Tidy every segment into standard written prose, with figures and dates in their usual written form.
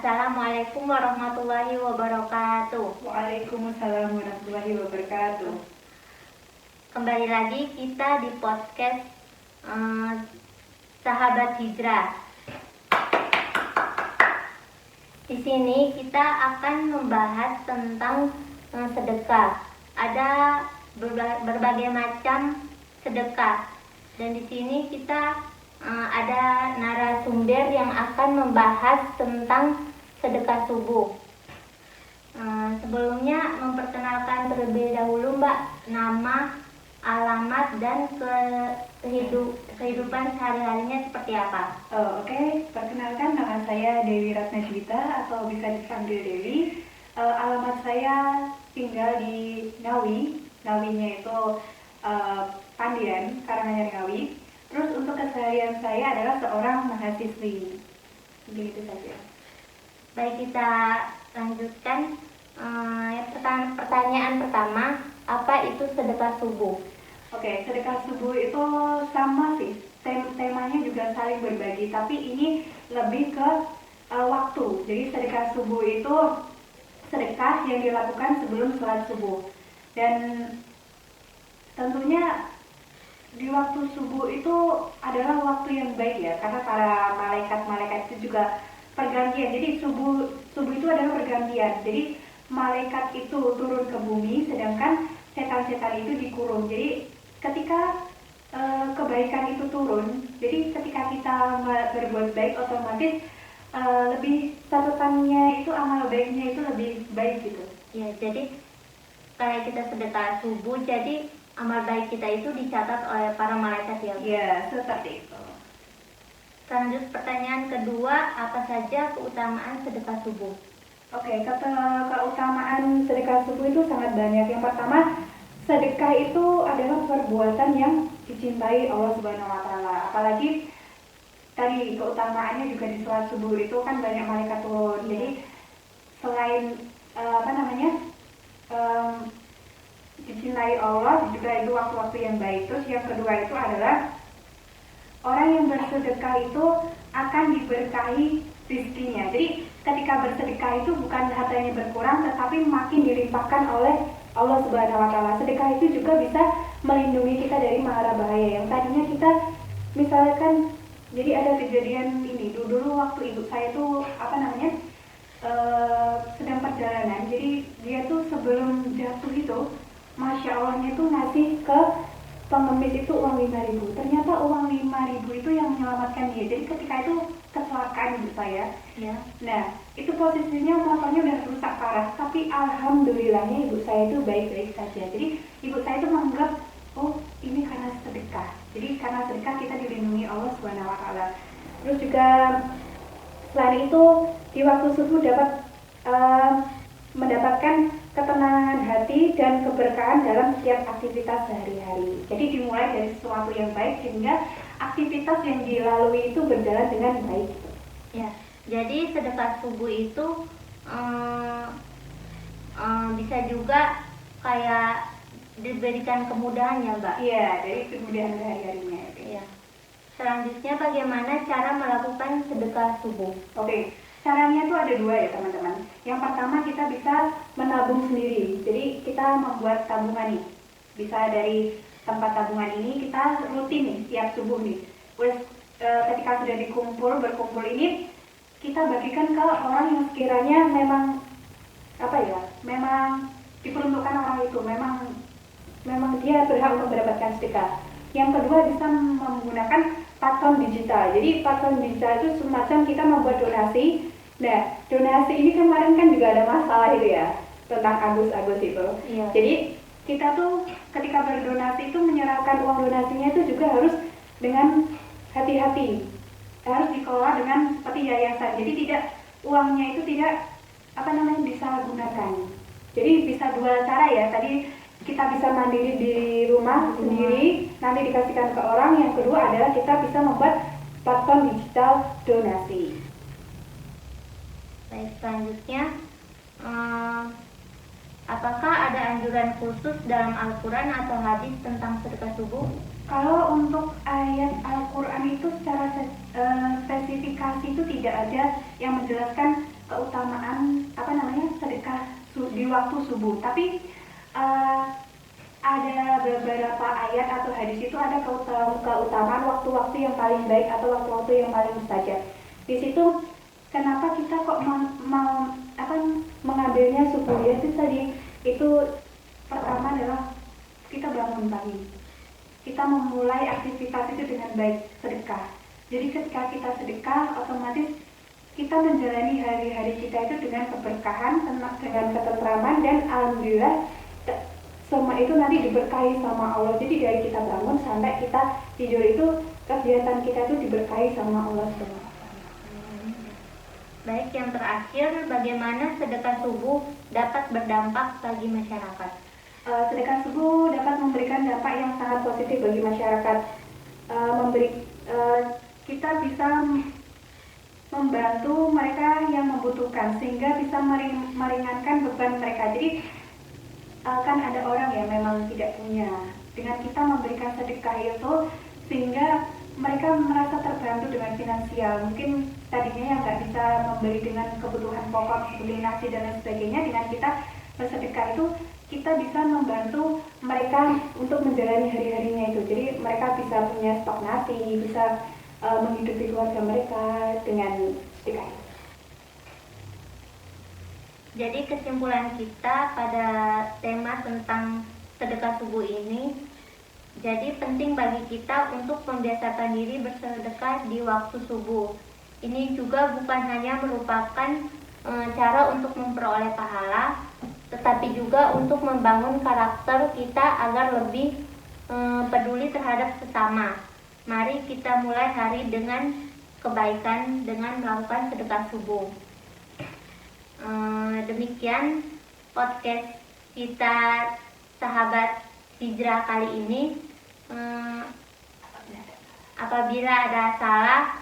Assalamualaikum warahmatullahi wabarakatuh. Waalaikumsalam warahmatullahi wabarakatuh. Kembali lagi kita di podcast Sahabat Hijrah. Di sini kita akan membahas tentang sedekah. Ada berbagai macam sedekah, dan di sini kita ada narasumber yang akan membahas tentang sedekah subuh. Sebelumnya memperkenalkan terlebih dahulu Mbak, nama, alamat, dan kehidupan sehari-harinya seperti apa? Oke, perkenalkan nama saya Dewi Ratna Juwita atau bisa dipanggil Dewi. Alamat saya tinggal di Ngawi. Ngawinya itu Pandian, Karanganyar Ngawi. Terus untuk keseharian saya adalah seorang mahasiswi. Begitu saja. Baik, kita lanjutkan. Pertanyaan pertama, apa itu sedekah subuh? Oke, sedekah subuh itu sama sih. Temanya juga saling berbagi, tapi ini lebih ke waktu. Jadi sedekah subuh itu sedekah yang dilakukan sebelum sholat subuh. Dan tentunya di waktu subuh itu adalah waktu yang baik ya, karena para malaikat itu juga pergantian. Jadi subuh itu adalah pergantian. Jadi malaikat itu turun ke bumi, sedangkan setan-setan itu dikurung. Jadi ketika kebaikan itu turun, jadi ketika kita berbuat baik, otomatis lebih catatannya itu, amal baiknya itu lebih baik gitu. Ya, jadi kayak kita sedekah subuh, jadi amal baik kita itu dicatat oleh para malaikat ya? Ya, seperti itu. Lanjut pertanyaan kedua, apa saja keutamaan sedekah subuh? Oke, keutamaan sedekah subuh itu sangat banyak. Yang pertama, sedekah itu adalah perbuatan yang dicintai Allah Subhanahu wa Ta'ala. Apalagi tadi keutamaannya juga di sholat subuh itu kan banyak malaikat turun. Jadi selain dicintai Allah, juga itu waktu-waktu yang baik. Terus yang kedua itu adalah orang yang bersedekah itu akan diberkahi rizkinya. Jadi ketika bersedekah itu bukan hartanya berkurang, tetapi makin dilimpahkan oleh Allah Subhanahu wa Ta'ala. Sedekah itu juga bisa melindungi kita dari mara bahaya yang tadinya kita, misalkan, jadi ada kejadian ini dulu waktu ibu saya tuh sedang perjalanan. Jadi dia tuh sebelum jatuh itu, Masya Allahnya tuh ngasih ke pengemis itu uang 5.000. Ternyata uang 5.000 itu yang menyelamatkan dia. Jadi ketika itu kecelakaan ibu saya. Ya. Nah, itu posisinya motornya udah rusak parah. Tapi alhamdulillahnya ibu saya itu baik-baik saja. Jadi ibu saya itu menganggap, oh ini karena sedekah. Jadi karena sedekah kita dilindungi Allah Subhanahu wa Ta'ala. Terus juga selain itu di waktu subuh dapat mendapatkan ketenangan hati dan keberkahan dalam setiap aktivitas sehari-hari. Jadi dimulai dari sesuatu yang baik sehingga aktivitas yang dilalui itu berjalan dengan baik. Ya, jadi sedekah subuh itu bisa juga kayak diberikan kemudahan ya Mbak? Iya, dari kemudahan sehari-harinya. Iya. Selanjutnya bagaimana cara melakukan sedekah subuh? Oke. Caranya tuh ada dua ya teman-teman. Yang pertama kita bisa menabung sendiri. Jadi kita membuat tabungan nih. Bisa dari tempat tabungan ini kita rutin nih tiap subuh nih. Ketika sudah berkumpul ini kita bagikan ke orang yang sekiranya memang diperuntukkan orang itu, memang dia berhak untuk mendapatkan sedekah. Yang kedua bisa menggunakan platform digital. Jadi platform digital itu semacam kita membuat donasi. Nah, donasi ini kemarin kan juga ada masalah itu ya, tentang Agus itu. Iya. Jadi kita tuh ketika berdonasi itu menyerahkan uang donasinya itu juga harus dengan hati-hati. Harus dikelola dengan seperti yayasan. Jadi uangnya itu tidak disalahgunakan. Jadi bisa dua cara ya. Tadi kita bisa mandiri di rumah sendiri, nanti dikasihkan ke orang. Yang kedua adalah kita bisa membuat platform digital donasi. Baik, selanjutnya apakah ada anjuran khusus dalam Al-Quran atau hadis tentang sedekah subuh? Kalau untuk ayat Al-Quran itu secara spesifikasi itu tidak ada yang menjelaskan waktu subuh. Tapi ada beberapa ayat atau hadis itu ada keutamaan waktu-waktu yang paling baik atau waktu-waktu yang paling mustajab. Di situ kenapa kita kok mengambilnya subuh ya, itu tadi itu pertama adalah kita bangun pagi, kita memulai aktivitas itu dengan baik, sedekah. Jadi ketika kita sedekah, otomatis kita menjalani hari-hari kita itu dengan keberkahan, dengan ketentraman, dan alhamdulillah semua itu nanti diberkahi sama Allah. Jadi dari kita bangun sampai kita tidur itu kegiatan kita itu diberkahi sama Allah semua. Baik, yang terakhir, bagaimana sedekah subuh dapat berdampak bagi masyarakat? Sedekah subuh dapat memberikan dampak yang sangat positif bagi masyarakat. Kita bisa membantu mereka yang membutuhkan sehingga bisa meringankan beban mereka. Jadi kan ada orang yang memang tidak punya. Dengan kita memberikan sedekah itu sehingga mereka merasa terbantu dengan finansial. Mungkin tadinya yang nggak bisa membeli dengan kebutuhan pokok seperti nasi dan lain sebagainya, dengan kita bersedekah itu kita bisa membantu mereka untuk menjalani hari-harinya itu. Jadi mereka bisa punya stok nasi, bisa menghidupi keluarga mereka dengan sedekah. Jadi kesimpulan kita pada tema tentang sedekah subuh ini, jadi penting bagi kita untuk membiasakan diri bersedekah di waktu subuh. Ini juga bukan hanya merupakan cara untuk memperoleh pahala, tetapi juga untuk membangun karakter kita agar lebih peduli terhadap sesama. Mari kita mulai hari dengan kebaikan dengan melakukan sedekah subuh. Demikian podcast kita sahabat hijrah kali ini. Apabila ada salah,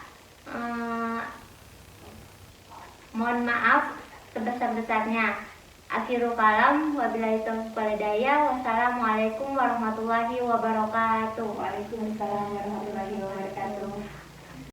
mohon maaf sebesar-besarnya. Akhirul kalam, wabillahi taufiq wal hidayah. Wassalamualaikum warahmatullahi wabarakatuh. Waalaikumsalam warahmatullahi wabarakatuh.